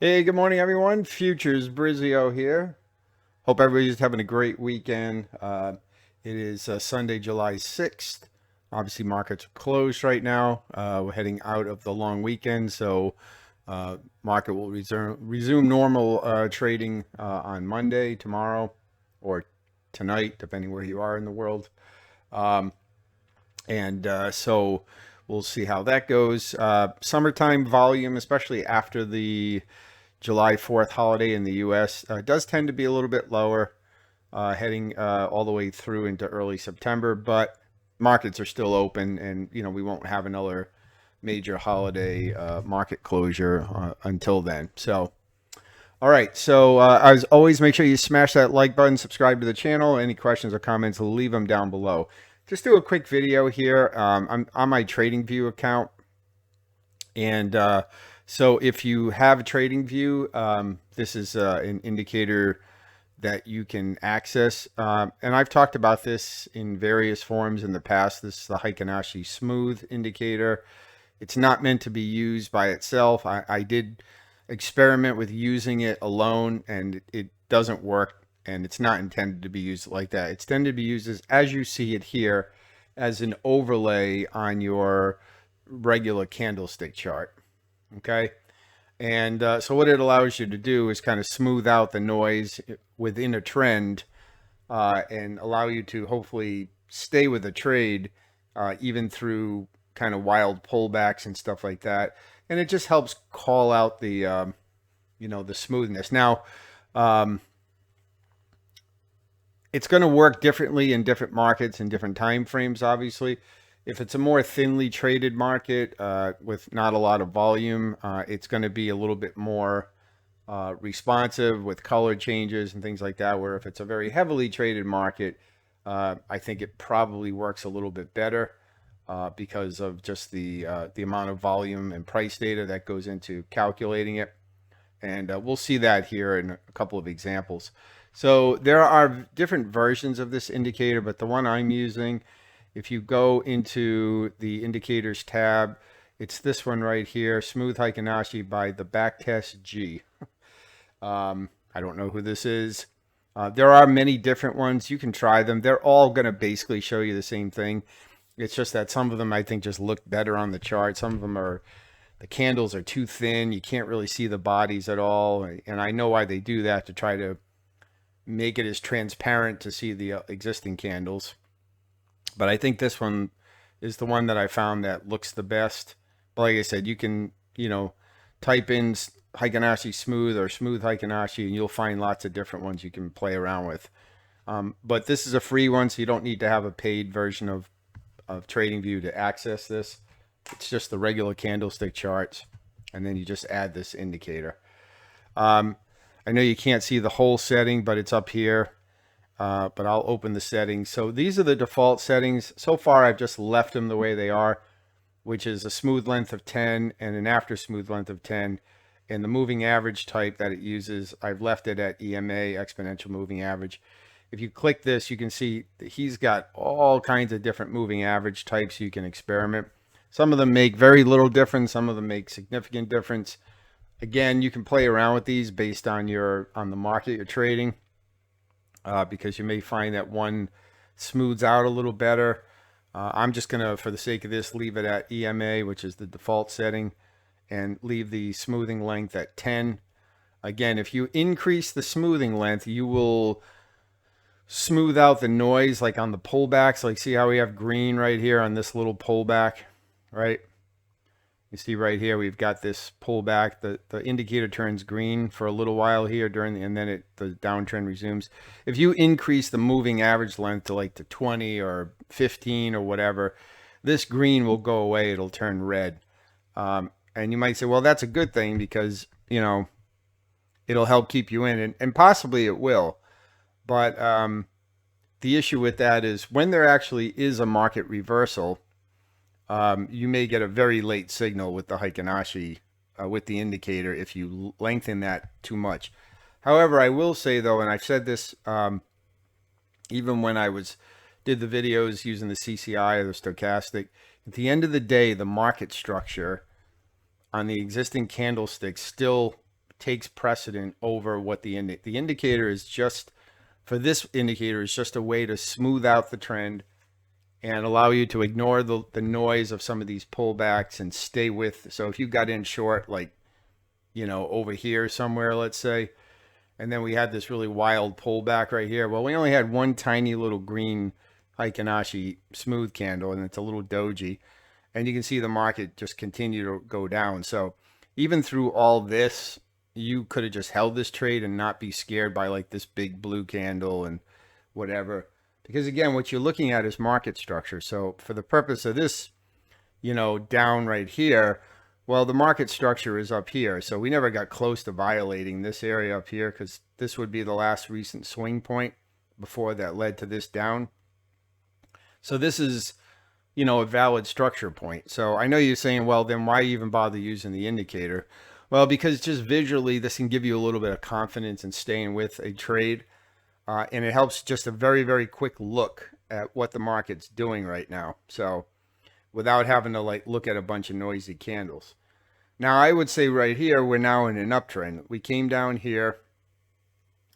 Hey, good morning, everyone. Futures Brizio here. Hope everybody's having a great weekend. It is Sunday, July 6th. Obviously, markets are closed right now. We're heading out of the long weekend, so market will resume normal trading on Monday, tomorrow, or tonight, depending where you are in the world. Um, and so we'll see how that goes. Summertime volume, especially after the July 4th holiday in the US, does tend to be a little bit lower, heading all the way through into early September, but markets are still open, and we won't have another major holiday market closure until then. So all right, so as always, make sure you smash that like button, subscribe to the channel. Any questions or comments, leave them down below. Just do a quick video here. I'm on my TradingView account, and so if you have a TradingView, this is an indicator that you can access. And I've talked about this in various forms in the past. This is the Heiken Ashi Smooth indicator. It's not meant to be used by itself. I did experiment with using it alone, and it doesn't work, and it's not intended to be used like that. It's intended to be used as you see it here, as an overlay on your regular candlestick chart. Okay. And so what it allows you to do is kind of smooth out the noise within a trend, and allow you to hopefully stay with a trade even through kind of wild pullbacks and stuff like that. And it just helps call out the the smoothness. Now, it's going to work differently in different markets and different time frames, obviously. If it's a more thinly traded market with not a lot of volume, it's going to be a little bit more responsive with color changes and things like that. Where if it's a very heavily traded market, I think it probably works a little bit better because of just the amount of volume and price data that goes into calculating it. And we'll see that here in a couple of examples. So there are different versions of this indicator, but the one I'm using, if you go into the indicators tab, it's this one right here, Smooth Heiken Ashi by the Backtest G. I don't know who this is. There are many different ones. You can try them. They're all going to basically show you the same thing. It's just that some of them I think just look better on the chart. Some of them are, the candles are too thin. You can't really see the bodies at all. And I know why they do that, to try to make it as transparent to see the existing candles. But I think this one is the one that I found that looks the best. But like I said, you can, type in Heiken Ashi Smooth or Smooth Heiken Ashi, and you'll find lots of different ones you can play around with. But this is a free one, so you don't need to have a paid version of TradingView to access this. It's just the regular candlestick charts, and then you just add this indicator. I know you can't see the whole setting, but it's up here. But I'll open the settings. So these are the default settings. So far, I've just left them the way they are, which is a smooth length of 10 and an after smooth length of 10. And the moving average type that it uses, I've left it at EMA, exponential moving average. If you click this, you can see that he's got all kinds of different moving average types you can experiment. Some of them make very little difference. Some of them make significant difference. Again, you can play around with these based on the market you're trading, because you may find that one smooths out a little better. I'm just going to, for the sake of this, leave it at EMA, which is the default setting, and leave the smoothing length at 10. Again, if you increase the smoothing length, you will smooth out the noise, like on the pullbacks. Like, see how we have green right here on this little pullback, right? You see right here, we've got this pullback. The indicator turns green for a little while here and then the downtrend resumes. If you increase the moving average length to like to 20 or 15 or whatever, this green will go away. It'll turn red. And you might say, well, that's a good thing because, it'll help keep you in, and possibly it will. But the issue with that is when there actually is a market reversal, you may get a very late signal with the Heiken Ashi, with the indicator, if you lengthen that too much. However, I will say though, and I've said this even when I did the videos using the CCI or the stochastic, at the end of the day, the market structure on the existing candlesticks still takes precedent over what the indicator is just, for this indicator, is just a way to smooth out the trend and allow you to ignore the noise of some of these pullbacks and stay with. So if you got in short, like, over here somewhere, let's say, and then we had this really wild pullback right here. Well, we only had one tiny little green Heiken Ashi Smooth candle, and it's a little doji. And you can see the market just continue to go down. So even through all this, you could have just held this trade and not be scared by like this big blue candle and whatever. Because again, what you're looking at is market structure. So for the purpose of this, down right here, well, the market structure is up here. So we never got close to violating this area up here, because this would be the last recent swing point before that led to this down. So this is, a valid structure point. So I know you're saying, well, then why even bother using the indicator? Well, because just visually, this can give you a little bit of confidence in staying with a trade. And it helps just a very, very quick look at what the market's doing right now. So without having to look at a bunch of noisy candles. Now, I would say right here, we're now in an uptrend. We came down here.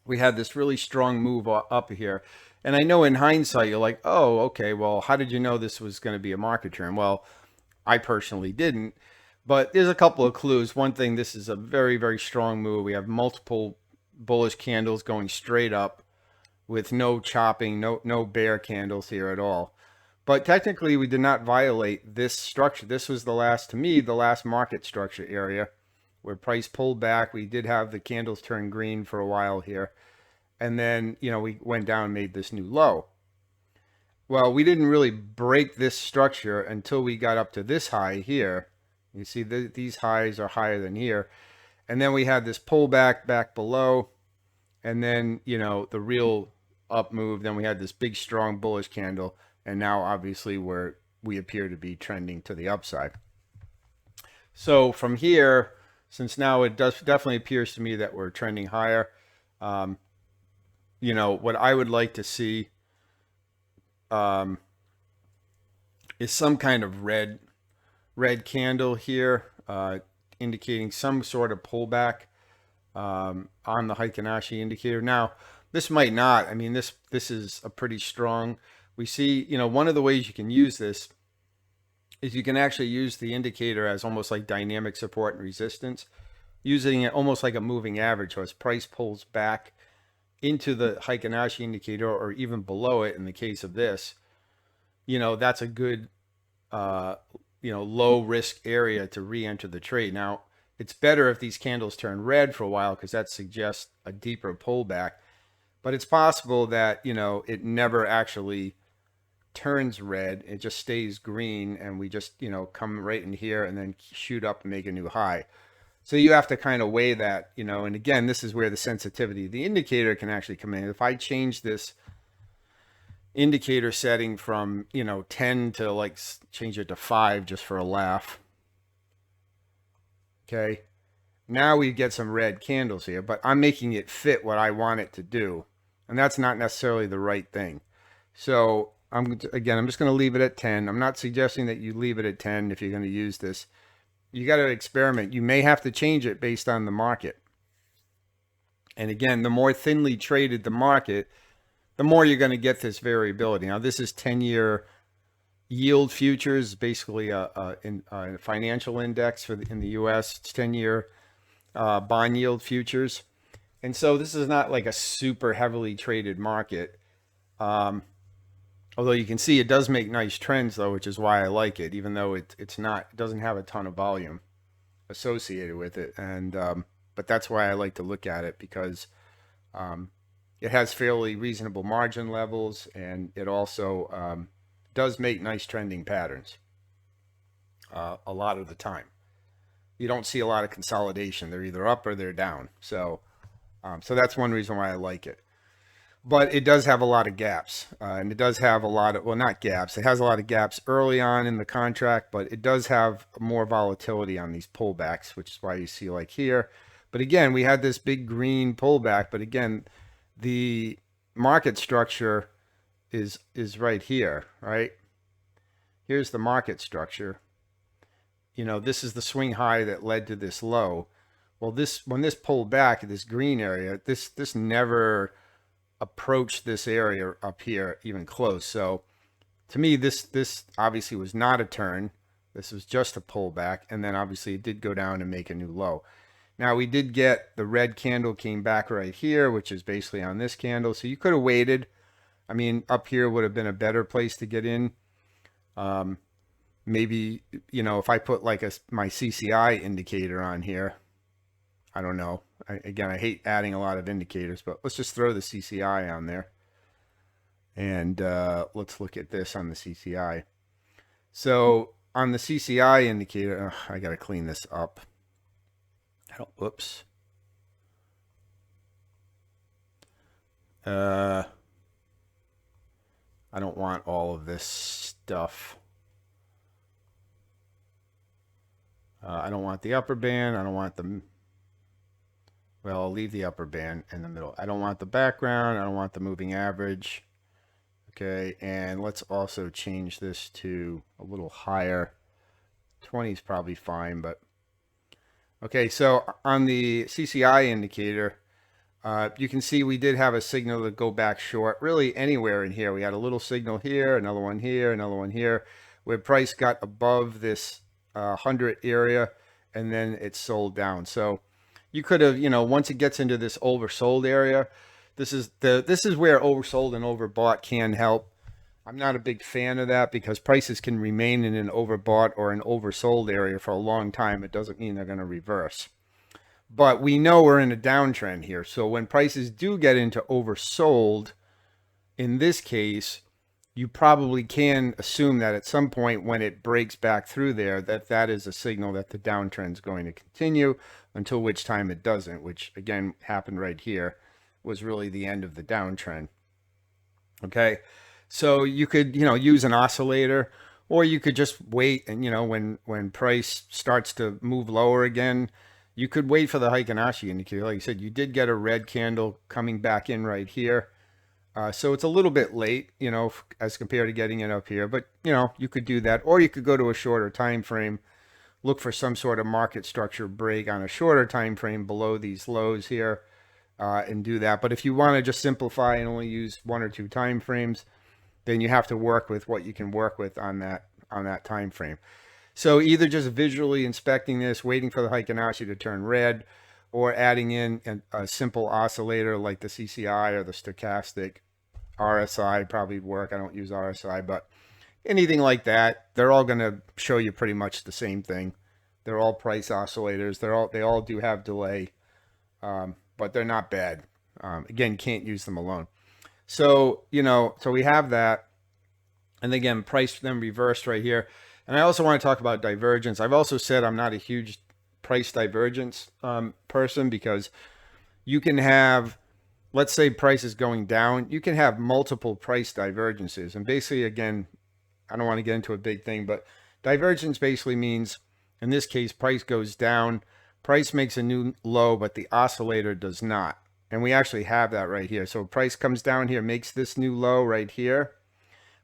We had this really strong move up here. And I know in hindsight, you're like, oh, okay, well, how did you know this was going to be a market trend? Well, I personally didn't. But there's a couple of clues. One thing, this is a very, very strong move. We have multiple bullish candles going straight up with no chopping, no bear candles here at all. But technically, we did not violate this structure. This was the last market structure area where price pulled back. We did have the candles turn green for a while here. And then, we went down and made this new low. Well, we didn't really break this structure until we got up to this high here. You see, these highs are higher than here. And then we had this pullback back below. And then, the real up move. Then we had this big, strong bullish candle. And now, obviously, we appear to be trending to the upside. So from here, since now it definitely appears to me that we're trending higher, what I would like to see is some kind of red candle here, indicating some sort of pullback on the Heiken Ashi indicator. Now, this might not. I mean, this is a pretty strong. We see, one of the ways you can use this is you can actually use the indicator as almost like dynamic support and resistance, using it almost like a moving average. So as price pulls back into the Heiken Ashi indicator or even below it in the case of this, that's a good, low risk area to re-enter the trade. Now, it's better if these candles turn red for a while because that suggests a deeper pullback. But it's possible that, it never actually turns red. It just stays green and we just, come right in here and then shoot up and make a new high. So you have to kind of weigh that, and again, this is where the sensitivity of the indicator can actually come in. If I change this indicator setting from, 10 to change it to 5 just for a laugh. Okay. Now we get some red candles here, but I'm making it fit what I want it to do. And that's not necessarily the right thing. So I'm just going to leave it at 10. I'm not suggesting that you leave it at 10 if you're going to use this. You got to experiment. You may have to change it based on the market. And again, the more thinly traded the market, the more you're going to get this variability. Now, this is 10-year yield futures, basically a financial index in the U.S. It's 10-year bond yield futures. And so this is not like a super heavily traded market. Although you can see it does make nice trends, though, which is why I like it, even though it doesn't have a ton of volume associated with it. And but that's why I like to look at it, because it has fairly reasonable margin levels, and it also does make nice trending patterns a lot of the time. You don't see a lot of consolidation. They're either up or they're down. So that's one reason why I like it. But it does have a lot of gaps, and it does have a lot of, well, not gaps. It has a lot of gaps early on in the contract, but it does have more volatility on these pullbacks, which is why you see like here. But again, we had this big green pullback, but again, the market structure is right here, right? Here's the market structure. This is the swing high that led to this low. Well, when this pulled back, this green area, this never approached this area up here even close. So to me, this obviously was not a turn. This was just a pullback, and then obviously it did go down and make a new low. Now we did get the red candle came back right here, which is basically on this candle. So you could have waited. I mean, up here would have been a better place to get in. Maybe, you know, if I put like my CCI indicator on here, I don't know. Again, I hate adding a lot of indicators, but let's just throw the CCI on there. And let's look at this on the CCI. So on the CCI indicator, I got to clean this up. Whoops. I don't want all of this stuff. I don't want the upper band. I don't want the, well, I'll leave the upper band in the middle. I don't want the background. I don't want the moving average. Okay, and let's also change this to a little higher. 20 is probably fine, but okay, so on the CCI indicator, you can see we did have a signal to go back short really anywhere in here. We had a little signal here, another one here, another one here, where price got above this 100 area, and then it sold down. So you could have, you know, once it gets into this oversold area, this is where oversold and overbought can help. I'm not a big fan of that because prices can remain in an overbought or an oversold area for a long time. It doesn't mean they're going to reverse. But we know we're in a downtrend here. So when prices do get into oversold, in this case, you probably can assume that at some point when it breaks back through there, that is a signal that the downtrend is going to continue, until which time it doesn't, which again happened right here, was really the end of the downtrend. Okay, so you could, you know, use an oscillator, or you could just wait, and you know, when price starts to move lower again, you could wait for the Heiken Ashi indicator. Like I said, you did get a red candle coming back in right here. So it's a little bit late, you know, as compared to getting it up here, but you know, you could do that, or you could go to a shorter time frame, look for some sort of market structure break on a shorter time frame below these lows here, and do that. But if you want to just simplify and only use 1 or 2 time frames, then you have to work with what you can work with on that time frame. So either just visually inspecting this, waiting for the Heiken Ashi to turn red, or adding in a simple oscillator like the CCI or the stochastic. RSI probably work. I don't use RSI, but anything like that, they're all going to show you pretty much the same thing. They're all price oscillators. They all do have delay, but they're not bad. Again, can't use them alone. So, you know, so we have that. And again, price then reversed right here. And I also want to talk about divergence. I've also said I'm not a huge price divergence person, because you can have, let's say price is going down, you can have multiple price divergences. And basically, again, I don't want to get into a big thing, but divergence basically means, in this case, price goes down, price makes a new low, but the oscillator does not. And we actually have that right here. So price comes down here, makes this new low right here.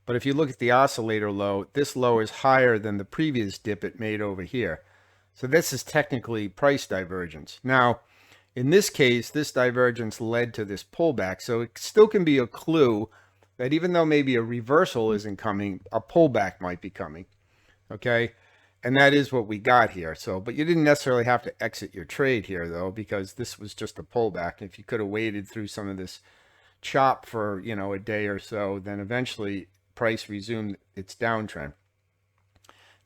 But if you look at the oscillator low, this low is higher than the previous dip it made over here. So this is technically price divergence. Now, in this case, this divergence led to this pullback. So it still can be a clue that even though maybe a reversal isn't coming, a pullback might be coming. Okay. And that is what we got here. So, but you didn't necessarily have to exit your trade here though, because this was just a pullback. If you could have waited through some of this chop for, you know, a day or so, then eventually price resumed its downtrend.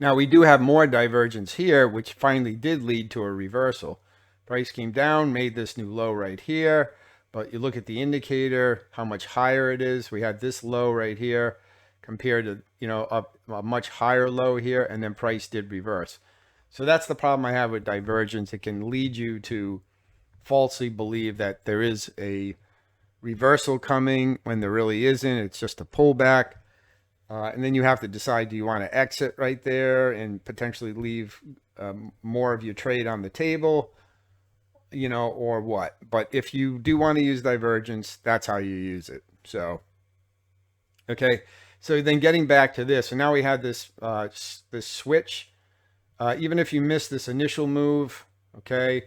Now we do have more divergence here, which finally did lead to a reversal. Price came down, made this new low right here, but you look at the indicator, how much higher it is. We had this low right here compared to, you know, a much higher low here, and then price did reverse. So that's the problem I have with divergence. It can lead you to falsely believe that there is a reversal coming when there really isn't. It's just a pullback. And then you have to decide, do you want to exit right there and potentially leave more of your trade on the table, you know, or what? But if you do want to use divergence, that's how you use it. So, okay. So then getting back to this, so now we had this, this switch. Even if you miss this initial move, okay,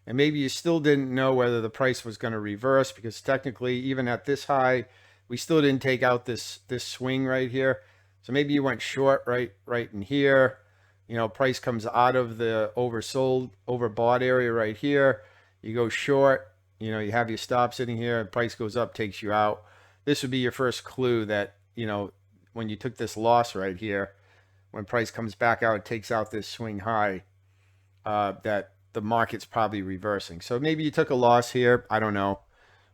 And maybe you still didn't know whether the price was going to reverse, because technically, even at this high, we still didn't take out this swing right here. So maybe you went short right in here. You know, price comes out of the oversold, overbought area right here. You go short, you know, you have your stop sitting here, price goes up, takes you out. This would be your first clue that, you know, when you took this loss right here, when price comes back out, it takes out this swing high, that the market's probably reversing. So maybe you took a loss here. I don't know.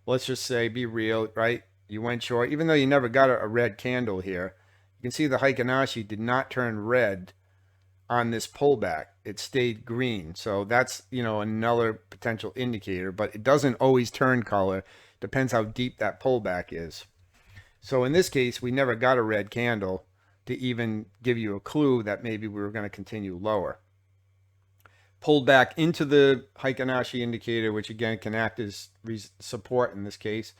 Let's just say, be real, right? You went short, even though you never got a red candle here. You can see the Heiken Ashi did not turn red on this pullback. It stayed green. So that's, you know, another potential indicator, but it doesn't always turn color. Depends how deep that pullback is. So in this case, we never got a red candle to even give you a clue that maybe we were going to continue lower. Pulled back into the Heiken Ashi indicator, which again can act as support in this case.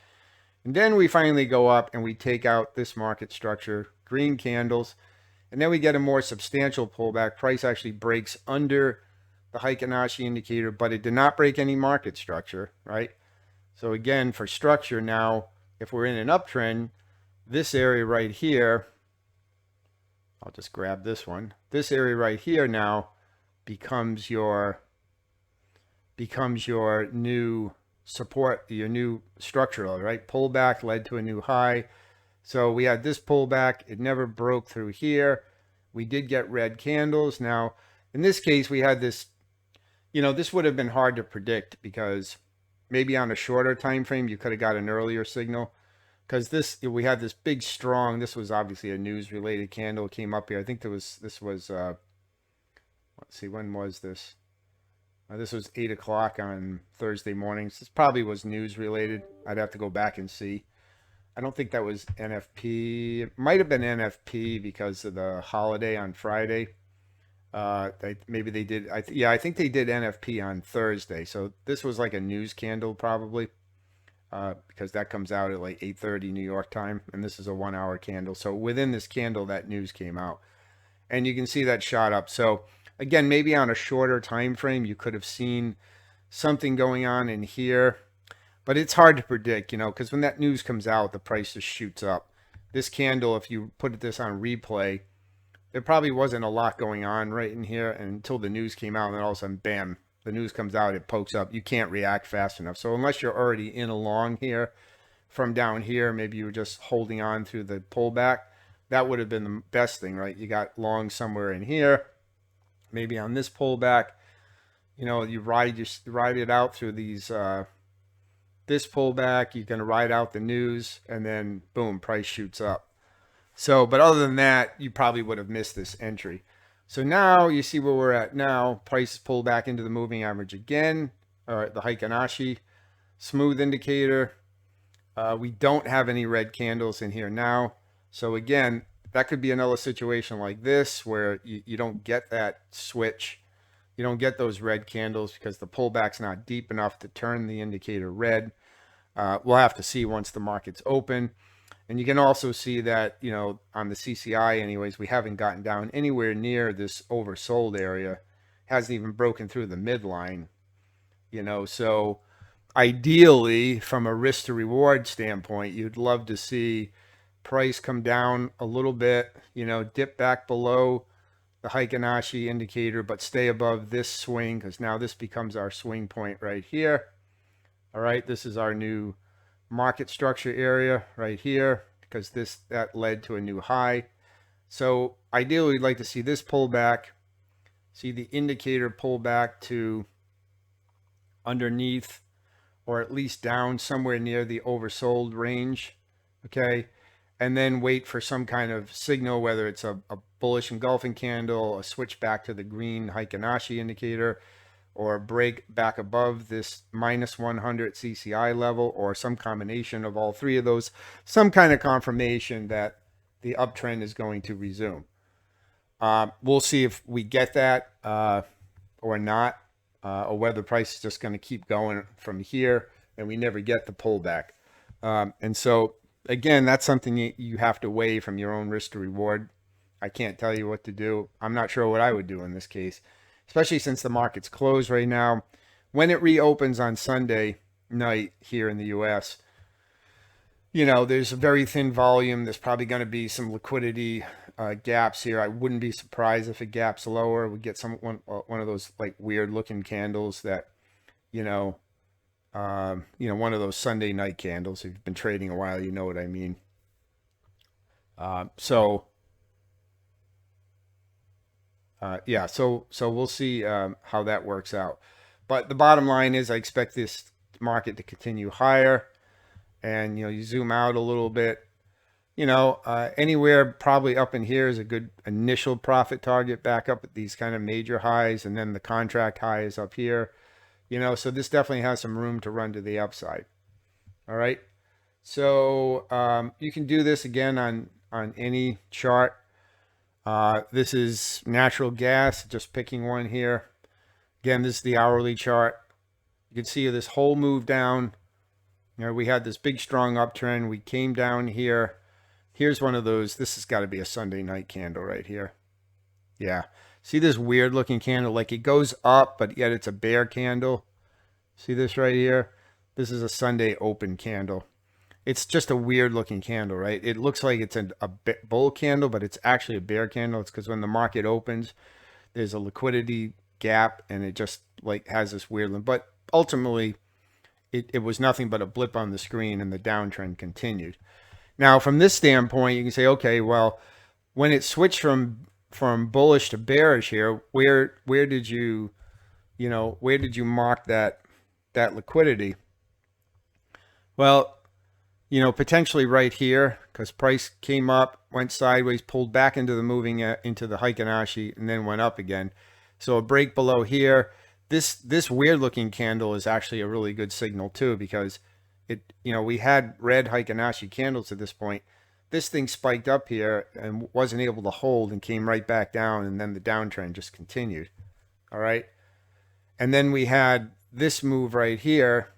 And then we finally go up and we take out this market structure, green candles, and then we get a more substantial pullback. Price actually breaks under the Heiken Ashi indicator, but it did not break any market structure, right? So again, for structure now, if we're in an uptrend, this area right here, I'll just grab this one. This area right here now becomes your new support, your new structural, right? Pullback led to a new high. So we had this pullback. It never broke through here. We did get red candles. Now, in this case, we had this, you know, this would have been hard to predict, because maybe on a shorter time frame, you could have got an earlier signal. Because this, we had this big, strong, this was obviously a news-related candle, came up here. I think this was, let's see, when was this? This was 8 o'clock on Thursday mornings. This probably was news-related. I'd have to go back and see. I don't think that was NFP. It might have been NFP because of the holiday on Friday. Maybe they did. I think they did NFP on Thursday. So this was like a news candle probably, because that comes out at like 8:30 New York time, and this is a 1 hour candle. So within this candle, that news came out, and you can see that shot up. So again, maybe on a shorter time frame, you could have seen something going on in here. But it's hard to predict, you know, because when that news comes out, the price just shoots up. This candle, if you put this on replay, there probably wasn't a lot going on right in here until the news came out, and then all of a sudden, bam, the news comes out, it pokes up. You can't react fast enough. So unless you're already in a long here from down here, maybe you were just holding on through the pullback, that would have been the best thing, right? You got long somewhere in here, maybe on this pullback, you know, you ride it out through these this pullback, you're going to ride out the news, and then boom, price shoots up. So, but other than that, you probably would have missed this entry. So now you see where we're at now. Price pulled back into the moving average again, or the Heiken Ashi Smooth indicator. We don't have any red candles in here now. So again, that could be another situation like this where you don't get that switch. You don't get those red candles because the pullback's not deep enough to turn the indicator red. We'll have to see once the market's open. And you can also see that, you know, on the CCI anyways, we haven't gotten down anywhere near this oversold area. Hasn't even broken through the midline, you know. So ideally, from a risk to reward standpoint, you'd love to see price come down a little bit, you know, dip back below the Heiken Ashi indicator, but stay above this swing, because now this becomes our swing point right here. All right, this is our new market structure area right here, because that led to a new high. So ideally, we'd like to see this pull back, see the indicator pull back to underneath, or at least down somewhere near the oversold range, okay? And then wait for some kind of signal, whether it's a bullish engulfing candle, a switch back to the green Heiken Ashi indicator, or a break back above this minus 100 CCI level, or some combination of all three of those, some kind of confirmation that the uptrend is going to resume. We'll see if we get that or not, or whether the price is just going to keep going from here and we never get the pullback. And so, again, that's something you have to weigh from your own risk to reward. I can't tell you what to do. I'm not sure what I would do in this case, especially since the market's closed right now. when it reopens on Sunday night here in the US, you know, there's a very thin volume. There's probably going to be some liquidity gaps here. I wouldn't be surprised if it gaps lower. We get one of those like weird looking candles that, you know, one of those Sunday night candles. If you've been trading a while, you know what I mean. So yeah, so we'll see how that works out. But the bottom line is, I expect this market to continue higher. And you zoom out a little bit. Anywhere probably up in here is a good initial profit target, back up at these kind of major highs, and then the contract high is up here. So this definitely has some room to run to the upside. All right. So you can do this again on any chart. This is natural gas, just picking one here. Again, this is the hourly chart. You can see this whole move down. We had this big strong uptrend. We came down here. Here's one of those. This has got to be a Sunday night candle right here. Yeah. See this weird looking candle? Like it goes up, but yet it's a bear candle. See this right here? This is a Sunday open candle. It's just a weird looking candle, right? It looks like it's a bull candle, but it's actually a bear candle. It's because when the market opens, there's a liquidity gap and it just like has this weird one. But ultimately, it was nothing but a blip on the screen and the downtrend continued. Now, from this standpoint, you can say, okay, well, when it switched from bullish to bearish here, where did you mark that liquidity? Well, potentially right here, because price came up, went sideways, pulled back into the into the Heiken Ashi, and then went up again. So a break below here. This weird looking candle is actually a really good signal too, because we had red Heiken Ashi candles at this point. This thing spiked up here and wasn't able to hold and came right back down, and then the downtrend just continued. All right. And then we had this move right here.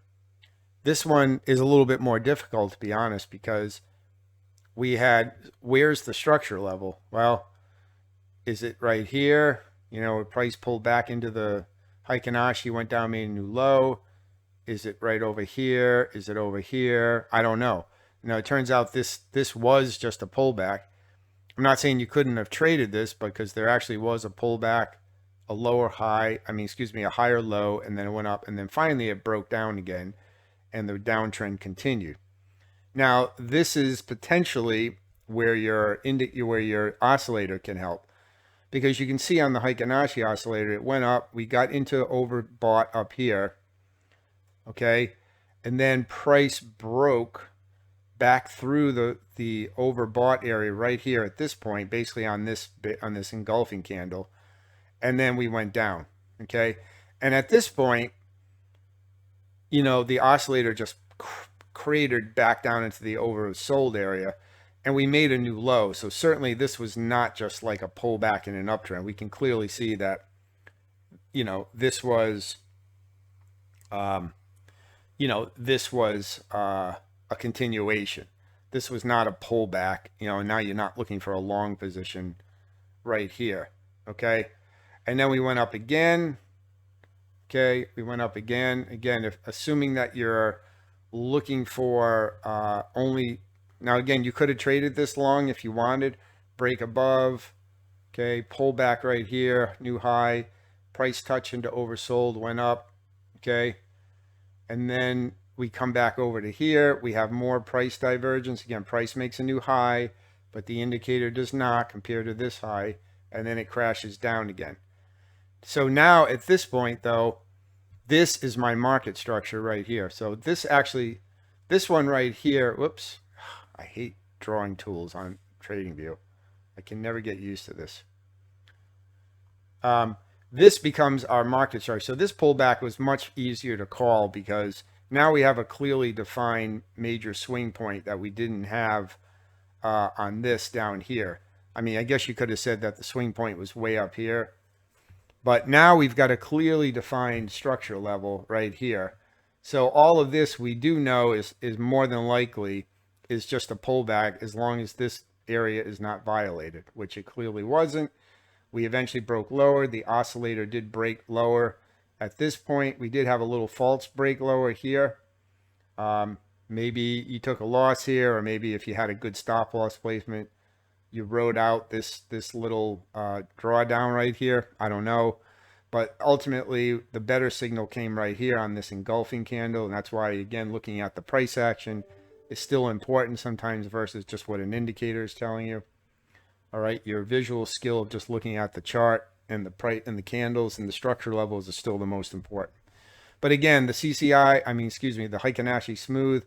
This one is a little bit more difficult, to be honest, because we had, where's the structure level? Well, is it right here? Price pulled back into the Heiken Ashi, went down, made a new low. Is it right over here? Is it over here? I don't know. It turns out this was just a pullback. I'm not saying you couldn't have traded this, because there actually was a pullback, a lower high, a higher low, and then it went up, and then finally it broke down again, and the downtrend continued. Now, this is potentially where your oscillator can help, because you can see on the Heiken Ashi oscillator, it went up, we got into overbought up here, okay, and then price broke back through the overbought area right here at this point, basically on this engulfing candle, and then we went down, okay, and at this point, the oscillator just cratered back down into the oversold area, and we made a new low. So certainly this was not just like a pullback in an uptrend. We can clearly see that, this was, a continuation. This was not a pullback, and now you're not looking for a long position right here, okay? And then we went up again. Okay, we went up again. Again, assuming that you're looking for only, now again, you could have traded this long if you wanted. Break above, okay, pull back right here, new high, price touch into oversold, went up, okay, and then we come back over to here. We have more price divergence. Again, price makes a new high, but the indicator does not compared to this high, and then it crashes down again. So now at this point, though, this is my market structure right here. So this one right here, whoops, I hate drawing tools on TradingView. I can never get used to this. This becomes our market structure. So this pullback was much easier to call, because now we have a clearly defined major swing point that we didn't have on this down here. I guess you could have said that the swing point was way up here. But now we've got a clearly defined structure level right here. So all of this we do know is more than likely is just a pullback, as long as this area is not violated, which it clearly wasn't. We eventually broke lower. The oscillator did break lower At this point, we did have a little false break lower here. Maybe you took a loss here, or maybe if you had a good stop loss placement, you rode out this little drawdown right here. I don't know. But ultimately, the better signal came right here on this engulfing candle. And that's why, again, looking at the price action is still important sometimes versus just what an indicator is telling you. All right, your visual skill of just looking at the chart and the price and the candles and the structure levels is still the most important. But again, the CCI, the Heiken Ashi Smooth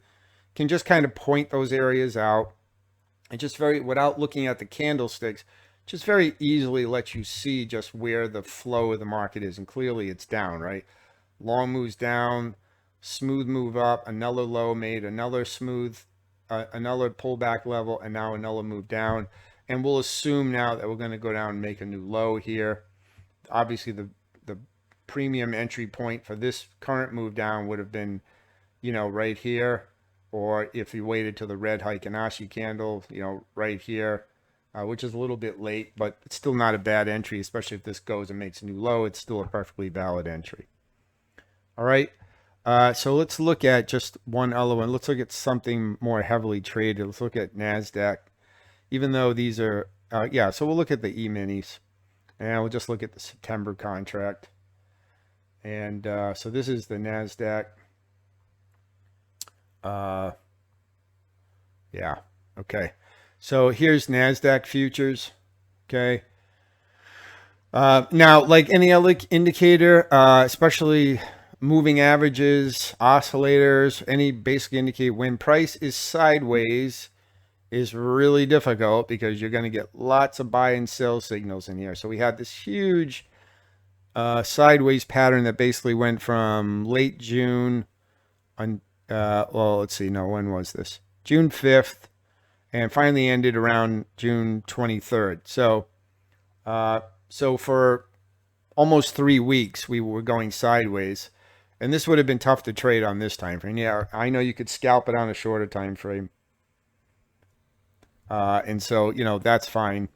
can just kind of point those areas out and just without looking at the candlesticks, just very easily let you see just where the flow of the market is. And clearly it's down, right? Long moves down, smooth move up, another low made, another smooth, another pullback level, and now another move down. And we'll assume now that we're going to go down and make a new low here. Obviously, the premium entry point for this current move down would have been, right here. Or if you waited to the red Heiken Ashi candle, right here, which is a little bit late, but it's still not a bad entry, especially if this goes and makes a new low. It's still a perfectly valid entry. All right. So let's look at just one other one. Let's look at something more heavily traded. Let's look at Nasdaq. Even though these are, so we'll look at the E-minis. And we'll just look at the September contract. And so this is the Nasdaq. Okay. So here's Nasdaq futures. Okay. Now, like any other indicator, especially moving averages, oscillators, any basic indicator, when price is sideways, is really difficult because you're going to get lots of buy and sell signals in here. So we had this huge sideways pattern that basically went from late June on, let's see, no, when was this? June 5th, and finally ended around June 23rd. So, so for almost 3 weeks, we were going sideways, and this would have been tough to trade on this time frame. Yeah, I know you could scalp it on a shorter time frame. And so, that's fine.